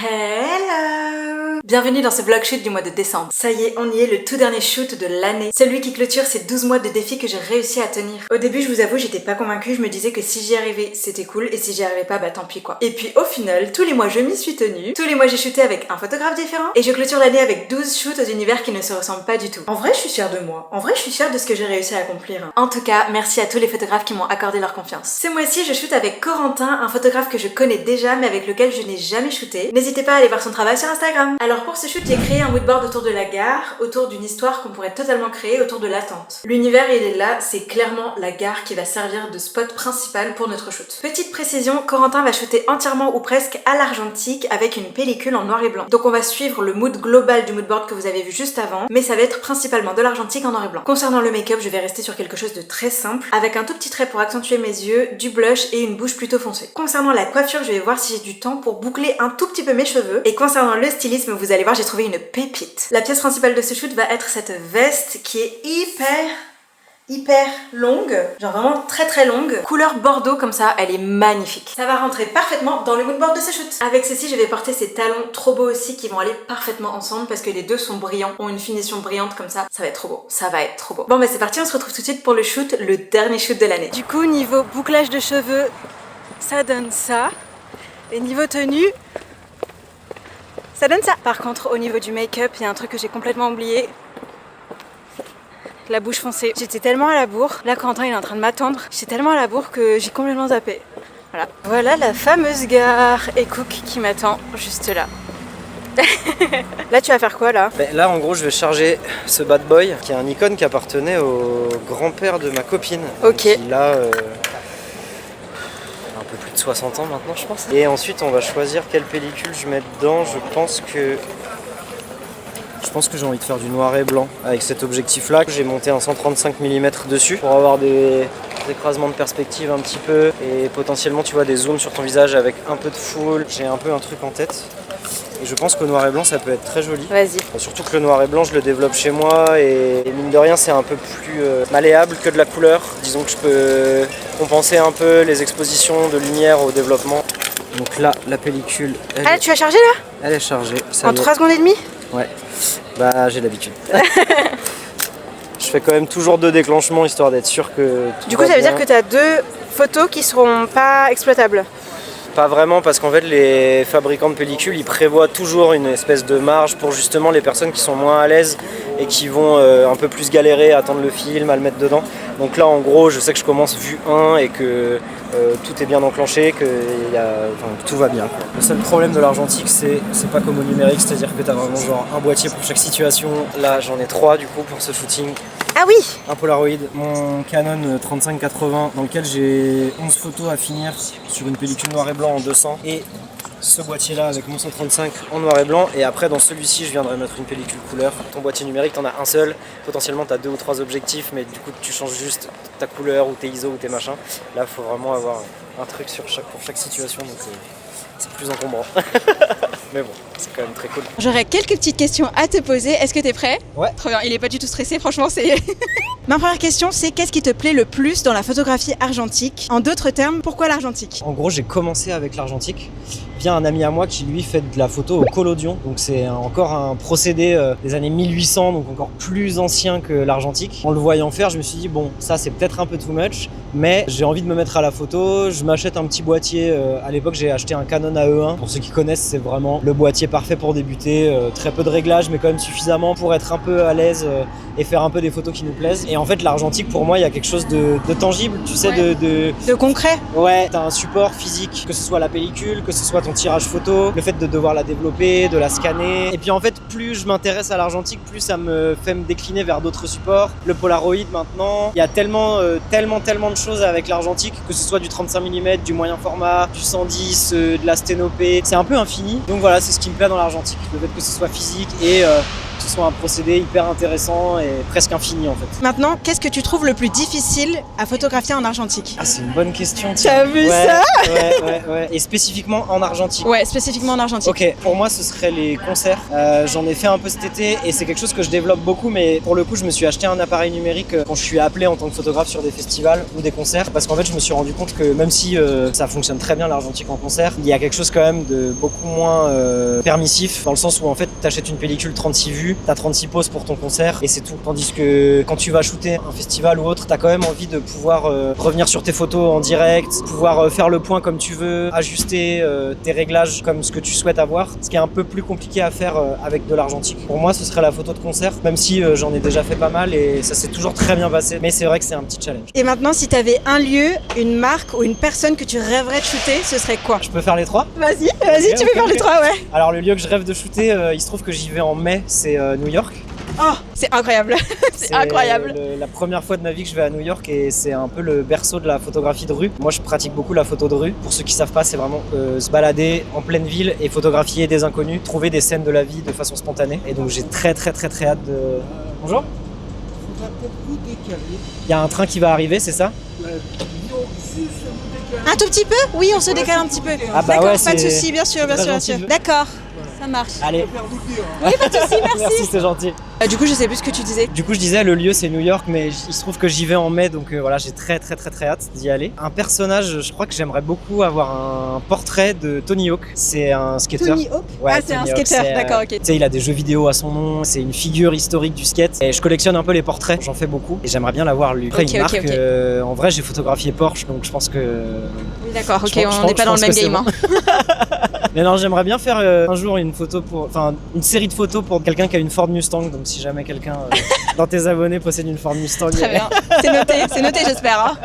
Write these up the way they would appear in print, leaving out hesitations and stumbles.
Hello! Bienvenue dans ce vlog shoot du mois de décembre. Ça y est, on y est, le tout dernier shoot de l'année. Celui qui clôture ces 12 mois de défis que j'ai réussi à tenir. Au début, je vous avoue, j'étais pas convaincue, je me disais que si j'y arrivais, c'était cool, et si j'y arrivais pas, bah tant pis quoi. Et puis au final, tous les mois je m'y suis tenue, tous les mois j'ai shooté avec un photographe différent, et je clôture l'année avec 12 shoots aux univers qui ne se ressemblent pas du tout. En vrai, je suis fière de moi. En vrai, je suis fière de ce que j'ai réussi à accomplir. En tout cas, merci à tous les photographes qui m'ont accordé leur confiance. Ce mois-ci, je shoot avec Corentin, un photographe que je connais déjà, mais avec lequel je n'ai jamais shooté. N'hésitez pas à aller voir son travail sur Instagram. Alors pour ce shoot, j'ai créé un moodboard autour de la gare, autour d'une histoire qu'on pourrait totalement créer autour de l'attente. L'univers il est là, c'est clairement la gare qui va servir de spot principal pour notre shoot. Petite précision, Corentin va shooter entièrement ou presque à l'argentique avec une pellicule en noir et blanc. Donc on va suivre le mood global du moodboard que vous avez vu juste avant, mais ça va être principalement de l'argentique en noir et blanc. Concernant le make-up, je vais rester sur quelque chose de très simple, avec un tout petit trait pour accentuer mes yeux, du blush et une bouche plutôt foncée. Concernant la coiffure, je vais voir si j'ai du temps pour boucler un tout petit peu mes cheveux. Et concernant le stylisme, vous allez voir, j'ai trouvé une pépite. La pièce principale de ce shoot va être cette veste qui est hyper longue, genre vraiment très longue, couleur bordeaux comme ça, elle est magnifique. Ça va rentrer parfaitement dans le moodboard de ce shoot. Avec ceci, je vais porter ces talons trop beaux aussi qui vont aller parfaitement ensemble parce que les deux sont brillants, ont une finition brillante comme ça va être trop beau, ça va être trop beau. Bon bah c'est parti, on se retrouve tout de suite pour le shoot, le dernier shoot de l'année. Du coup, niveau bouclage de cheveux, ça donne ça, et niveau tenue, ça donne ça. Par contre, au niveau du make-up, il y a un truc que j'ai complètement oublié. La bouche foncée. J'étais tellement à la bourre. Là, Quentin, il est en train de m'attendre. J'étais tellement à la bourre que j'ai complètement zappé. Voilà. Voilà la fameuse gare et Cook qui m'attend juste là. Là, tu vas faire quoi là? Là, en gros, je vais charger ce bad boy qui est un Nikon qui appartenait au grand-père de ma copine. Ok. Qui là, un peu plus de 60 ans maintenant, je pense. Et ensuite, on va choisir quelle pellicule je mets dedans. Je pense que j'ai envie de faire du noir et blanc avec cet objectif là. J'ai monté un 135 mm dessus pour avoir des écrasements de perspective un petit peu et potentiellement tu vois des zooms sur ton visage avec un peu de full. J'ai un peu un truc en tête et je pense qu'au noir et blanc ça peut être très joli. Vas-y. Surtout que le noir et blanc je le développe chez moi et mine de rien c'est un peu plus malléable que de la couleur. Disons que je peux compenser un peu les expositions de lumière au développement. Donc là la pellicule Ah, tu as chargé là? Elle est chargée. En 3 secondes et demie? Ouais, bah j'ai l'habitude. Je fais quand même toujours 2 déclenchements histoire d'être sûr que tout Du coup, va ça veut bien. dire que tu as 2 photos qui seront pas exploitables? Pas vraiment parce qu'en fait les fabricants de pellicules ils prévoient toujours une espèce de marge pour justement les personnes qui sont moins à l'aise et qui vont un peu plus galérer à attendre le film, à le mettre dedans. Donc là en gros je sais que je commence vue 1 et que tout est bien enclenché, que tout va bien. Le seul problème de l'argentique c'est pas comme au numérique, c'est-à-dire que t'as vraiment genre un boîtier pour chaque situation. Là j'en ai 3 du coup pour ce shooting. Ah oui! Un Polaroid, mon Canon 35-80 dans lequel j'ai 11 photos à finir sur une pellicule noir et blanc en 200 et ce boîtier là avec mon 135 en noir et blanc et après dans celui-ci je viendrai mettre une pellicule couleur. Ton boîtier numérique t'en as un seul, potentiellement t'as 2 ou 3 objectifs mais du coup tu changes juste ta couleur ou tes ISO ou tes machins. Là faut vraiment avoir un truc pour chaque situation donc c'est plus encombrant. Mais bon, c'est quand même très cool. J'aurais quelques petites questions à te poser. Est-ce que t'es prêt? Ouais. Trop bien, il est pas du tout stressé, franchement, c'est... Ma première question, c'est qu'est-ce qui te plaît le plus dans la photographie argentique? En d'autres termes, pourquoi l'argentique? En gros, j'ai commencé avec l'argentique via un ami à moi qui lui fait de la photo au collodion. Donc c'est encore un procédé des années 1800, donc encore plus ancien que l'argentique. En le voyant faire, je me suis dit bon, ça c'est peut-être un peu too much, mais j'ai envie de me mettre à la photo. Je m'achète un petit boîtier. À l'époque, j'ai acheté un Canon AE1. Pour ceux qui connaissent, c'est vraiment le boîtier parfait pour débuter. Très peu de réglages, mais quand même suffisamment pour être un peu à l'aise et faire un peu des photos qui nous plaisent. Et en fait, l'argentique, pour moi, il y a quelque chose de tangible, tu sais, Ouais. De concret. Ouais, t'as un support physique, que ce soit la pellicule, que ce soit ton tirage photo, le fait de devoir la développer, de la scanner. Et puis en fait, plus je m'intéresse à l'argentique, plus ça me fait me décliner vers d'autres supports. Le Polaroid maintenant, il y a tellement de choses avec l'argentique, que ce soit du 35 mm, du moyen format, du 110, de la sténopée, c'est un peu infini. Donc voilà, c'est ce qui me plaît dans l'argentique, le fait que ce soit physique et que ce soit un procédé hyper intéressant et presque infini en fait. Maintenant, qu'est-ce que tu trouves le plus difficile à photographier en argentique? Ah, c'est une bonne question. T'as vu ça? Ouais. Et spécifiquement en argentique. Ouais, spécifiquement en argentique. Ok, pour moi ce serait les concerts. J'en ai fait un peu cet été et c'est quelque chose que je développe beaucoup, mais pour le coup je me suis acheté un appareil numérique quand je suis appelé en tant que photographe sur des festivals ou des concerts, parce qu'en fait je me suis rendu compte que même si ça fonctionne très bien l'argentique en concert, il y a quelque chose quand même de beaucoup moins permissif, dans le sens où en fait t'achètes une pellicule 36 vues, t'as 36 poses pour ton concert et c'est tout. Tandis que quand tu vas shooter un festival ou autre, t'as quand même envie de pouvoir revenir sur tes photos en direct, pouvoir faire le point comme tu veux, ajuster tes réglages comme ce que tu souhaites avoir, ce qui est un peu plus compliqué à faire avec de l'argentique. Pour moi ce serait la photo de concert, même si j'en ai déjà fait pas mal et ça s'est toujours très bien passé, mais c'est vrai que c'est un petit challenge. Et maintenant, si t'avais un lieu, une marque ou une personne que tu rêverais de shooter, ce serait quoi? Je peux faire les trois? Vas-y, Ok, tu peux faire les trois, ouais. Alors le lieu que je rêve de shooter, il se trouve que j'y vais en mai, c'est New York. Oh, c'est incroyable. C'est incroyable. La première fois de ma vie que je vais à New York et c'est un peu le berceau de la photographie de rue. Moi je pratique beaucoup la photo de rue. Pour ceux qui savent pas, c'est vraiment se balader en pleine ville et photographier des inconnus, trouver des scènes de la vie de façon spontanée. Et donc j'ai très hâte de... Bonjour. Il y a un train qui va arriver, c'est ça? Un tout petit peu? Oui, on se décale un petit peu. Ah bah d'accord, ouais, pas de c'est soucis, bien sûr. D'accord, ça marche. Allez. Oui, pas de soucis, merci. Merci, c'est gentil. Du coup, je sais plus ce que tu disais. Du coup, je disais, le lieu c'est New York, mais il se trouve que j'y vais en mai, donc voilà, j'ai très hâte d'y aller. Un personnage, je crois que j'aimerais beaucoup avoir un portrait de Tony Hawk. C'est un skater. Tony Hawk? Ouais, ah, c'est un Tony Hawk, skater, d'accord, ok. Tu sais, il a des jeux vidéo à son nom, c'est une figure historique du skate. Et je collectionne un peu les portraits, j'en fais beaucoup. Et j'aimerais bien l'avoir lui. Après, Ok, une marque, ok. en vrai, j'ai photographié Porsche, donc je pense que... Oui, d'accord, ok, Je on n'est pas dans le pense même que c'est game. bon. Hein. Mais non, j'aimerais bien faire un jour une série de photos pour quelqu'un qui a une Ford Mustang. Donc si jamais quelqu'un dans tes abonnés possède une Ford Mustang. Très bien. C'est noté, j'espère. Hein.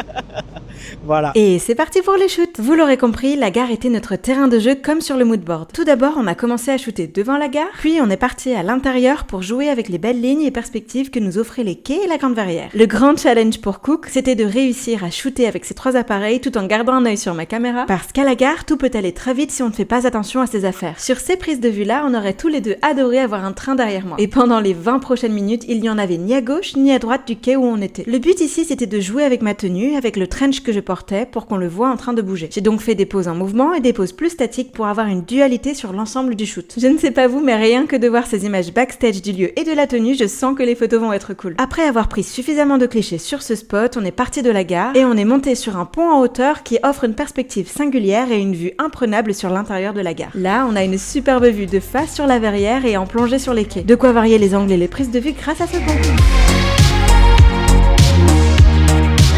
Voilà. Et c'est parti pour les shoots. Vous l'aurez compris, la gare était notre terrain de jeu comme sur le moodboard. Tout d'abord, on a commencé à shooter devant la gare, puis on est parti à l'intérieur pour jouer avec les belles lignes et perspectives que nous offraient les quais et la grande verrière. Le grand challenge pour Cook, c'était de réussir à shooter avec ces trois appareils tout en gardant un œil sur ma caméra, parce qu'à la gare, tout peut aller très vite si on ne fait pas attention à ses affaires. Sur ces prises de vue-là, on aurait tous les deux adoré avoir un train derrière moi. Et pendant les 20 prochaines minutes, il n'y en avait ni à gauche ni à droite du quai où on était. Le but ici, c'était de jouer avec ma tenue, avec le trench que je portais, pour qu'on le voit en train de bouger. J'ai donc fait des poses en mouvement et des poses plus statiques pour avoir une dualité sur l'ensemble du shoot. Je ne sais pas vous, mais rien que de voir ces images backstage du lieu et de la tenue, je sens que les photos vont être cool. Après avoir pris suffisamment de clichés sur ce spot, on est parti de la gare et on est monté sur un pont en hauteur qui offre une perspective singulière et une vue imprenable sur l'intérieur de la gare. Là, on a une superbe vue de face sur la verrière et en plongée sur les quais. De quoi varier les angles et les prises de vue grâce à ce pont.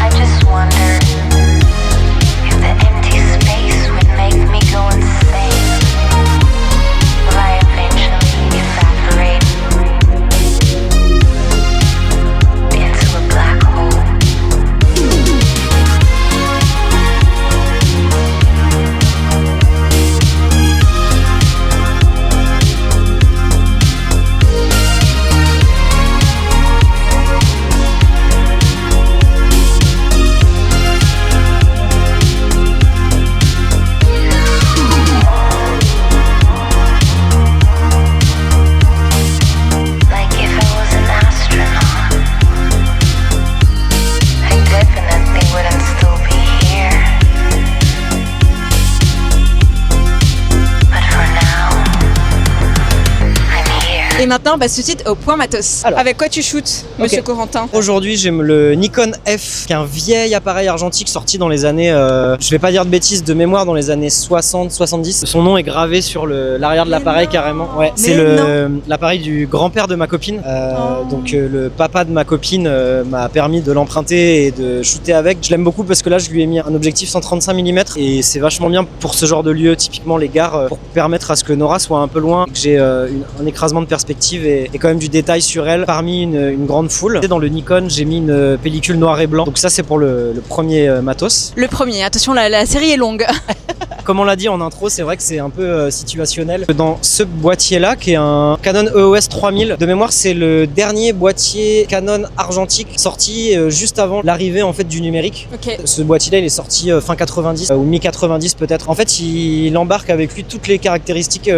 I just wonder if the empty space would make me go insane. Will I eventually evaporate into a black hole? Like if I was an astronaut, I definitely wouldn't still be here. But for now, I'm here. Et maintenant, on passe tout de suite au point matos. Alors. Avec quoi tu shootes, monsieur Corentin? Aujourd'hui, j'ai le Nikon F, qui est un vieil appareil argentique sorti dans les années, je vais pas dire de bêtises, de mémoire, dans les années 60-70. Son nom est gravé sur l'arrière de l'appareil carrément. Ouais, c'est l'appareil du grand-père de ma copine. Donc le papa de ma copine m'a permis de l'emprunter et de shooter avec. Je l'aime beaucoup parce que là, je lui ai mis un objectif 135 mm et c'est vachement bien pour ce genre de lieu, typiquement les gares, pour permettre à ce que Nora soit un peu loin, que j'ai un écrasement de perspective et quand même du détail sur elle parmi une grande foule. Dans le Nikon, j'ai mis une pellicule noir et blanc. Donc ça, c'est pour le premier matos. Le premier, attention, la série est longue. Comme on l'a dit en intro, c'est vrai que c'est un peu situationnel. Dans ce boîtier-là, qui est un Canon EOS 3000, de mémoire, c'est le dernier boîtier Canon argentique sorti juste avant l'arrivée en fait du numérique. Ok. Ce boîtier-là, il est sorti fin 90 ou mi-90 peut-être. En fait, il embarque avec lui toutes les caractéristiques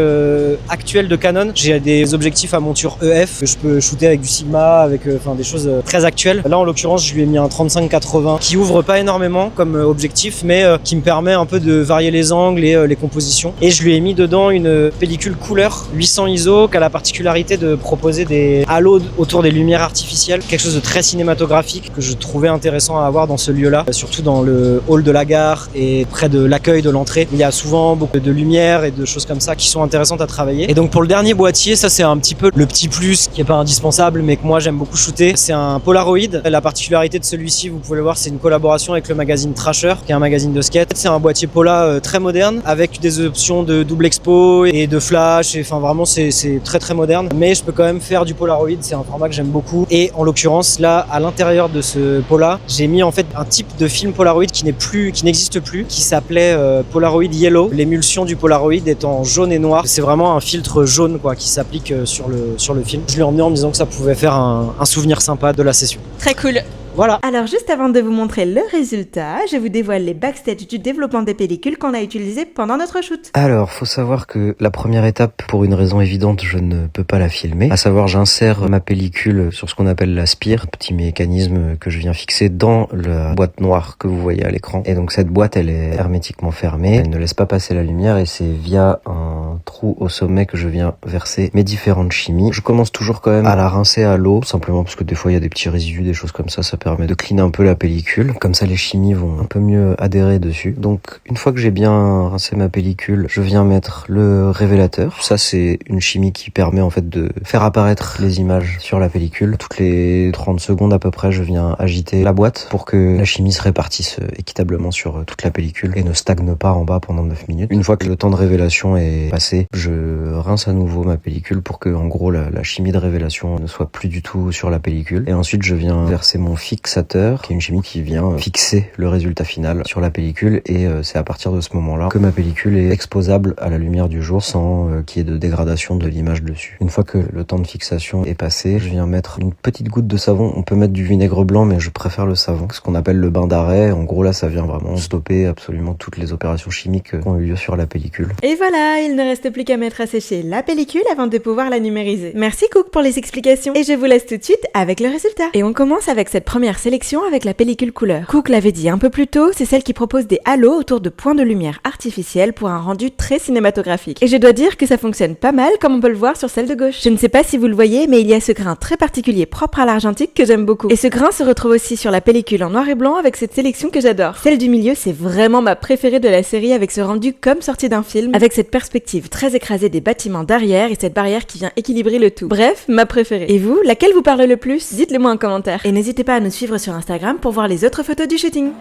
actuelles de Canon. J'ai des objectifs objectif à monture EF. Je peux shooter avec du Sigma, avec des choses très actuelles. Là en l'occurrence je lui ai mis un 35-80 qui ouvre pas énormément comme objectif, mais qui me permet un peu de varier les angles et les compositions. Et je lui ai mis dedans une pellicule couleur 800 ISO qui a la particularité de proposer des halos autour des lumières artificielles, quelque chose de très cinématographique que je trouvais intéressant à avoir dans ce lieu-là, surtout dans le hall de la gare et près de l'accueil de l'entrée. Il y a souvent beaucoup de lumière et de choses comme ça qui sont intéressantes à travailler. Et donc pour le dernier boîtier, ça c'est un petit peu le petit plus qui est pas indispensable mais que moi j'aime beaucoup shooter. C'est un Polaroid. La particularité de celui-ci, vous pouvez le voir, c'est une collaboration avec le magazine Thrasher, qui est un magazine de skate. C'est un boîtier Pola très moderne avec des options de double expo et de flash. Et enfin vraiment c'est très très moderne. Mais je peux quand même faire du Polaroid. C'est un format que j'aime beaucoup. Et en l'occurrence là, à l'intérieur de ce Pola, j'ai mis en fait un type de film Polaroid qui n'existe plus, qui s'appelait Polaroid Yellow. L'émulsion du Polaroid est en jaune et noir. C'est vraiment un filtre jaune quoi qui s'applique sur le film. Je l'ai emmené en me disant que ça pouvait faire un souvenir sympa de la session. Très cool. Voilà. Alors juste avant de vous montrer le résultat, je vous dévoile les backstage du développement des pellicules qu'on a utilisées pendant notre shoot. Alors, faut savoir que la première étape, pour une raison évidente, je ne peux pas la filmer. À savoir, j'insère ma pellicule sur ce qu'on appelle la spire, petit mécanisme que je viens fixer dans la boîte noire que vous voyez à l'écran. Et donc cette boîte, elle est hermétiquement fermée, elle ne laisse pas passer la lumière et c'est via un trou au sommet que je viens verser mes différentes chimies. Je commence toujours quand même à la rincer à l'eau, simplement parce que des fois il y a des petits résidus, des choses comme ça permet de cleaner un peu la pellicule. Comme ça, les chimies vont un peu mieux adhérer dessus. Donc, une fois que j'ai bien rincé ma pellicule, je viens mettre le révélateur. Ça, c'est une chimie qui permet en fait de faire apparaître les images sur la pellicule. Toutes les 30 secondes à peu près, je viens agiter la boîte pour que la chimie se répartisse équitablement sur toute la pellicule et ne stagne pas en bas pendant 9 minutes. Une fois que le temps de révélation est passé, je rince à nouveau ma pellicule pour que, en gros, la chimie de révélation ne soit plus du tout sur la pellicule. Et ensuite, je viens verser mon fixateur, qui est une chimie qui vient fixer le résultat final sur la pellicule et c'est à partir de ce moment-là que ma pellicule est exposable à la lumière du jour sans qu'il y ait de dégradation de l'image dessus. Une fois que le temps de fixation est passé, je viens mettre une petite goutte de savon. On peut mettre du vinaigre blanc mais je préfère le savon, ce qu'on appelle le bain d'arrêt. En gros là ça vient vraiment stopper absolument toutes les opérations chimiques qui ont eu lieu sur la pellicule. Et voilà, il ne reste plus qu'à mettre à sécher la pellicule avant de pouvoir la numériser. Merci Cook pour les explications et je vous laisse tout de suite avec le résultat. Et on commence avec cette première sélection avec la pellicule couleur. Cook l'avait dit un peu plus tôt, c'est celle qui propose des halos autour de points de lumière artificiels pour un rendu très cinématographique. Et je dois dire que ça fonctionne pas mal comme on peut le voir sur celle de gauche. Je ne sais pas si vous le voyez, mais il y a ce grain très particulier propre à l'argentique que j'aime beaucoup. Et ce grain se retrouve aussi sur la pellicule en noir et blanc avec cette sélection que j'adore. Celle du milieu, c'est vraiment ma préférée de la série avec ce rendu comme sorti d'un film, avec cette perspective très écrasée des bâtiments d'arrière et cette barrière qui vient équilibrer le tout. Bref, ma préférée. Et vous, laquelle vous parle le plus? Dites-le moi en commentaire. Et n'hésitez pas à nous suivre sur Instagram pour voir les autres photos du shooting.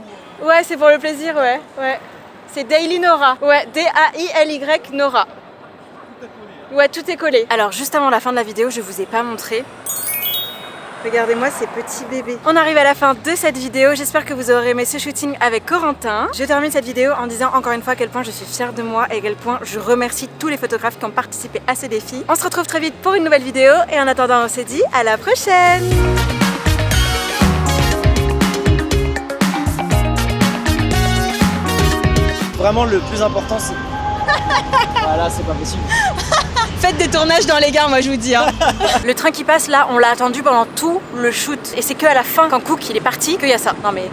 Ouais, c'est pour le plaisir, ouais. C'est Daily Nora. Ouais, D-A-I-L-Y Nora. Ouais, tout est collé. Alors juste avant la fin de la vidéo, je vous ai pas montré. Regardez-moi ces petits bébés. On arrive à la fin de cette vidéo, j'espère que vous aurez aimé ce shooting avec Corentin. Je termine cette vidéo en disant encore une fois à quel point je suis fière de moi et à quel point je remercie tous les photographes qui ont participé à ce défi. On se retrouve très vite pour une nouvelle vidéo et en attendant on se dit à la prochaine. Vraiment le plus important c'est... Voilà, c'est pas possible. Faites des tournages dans les gares, moi je vous dis. Hein. Le train qui passe là, on l'a attendu pendant tout le shoot. Et c'est que à la fin, quand Cook il est parti, qu'il y a ça. Non mais...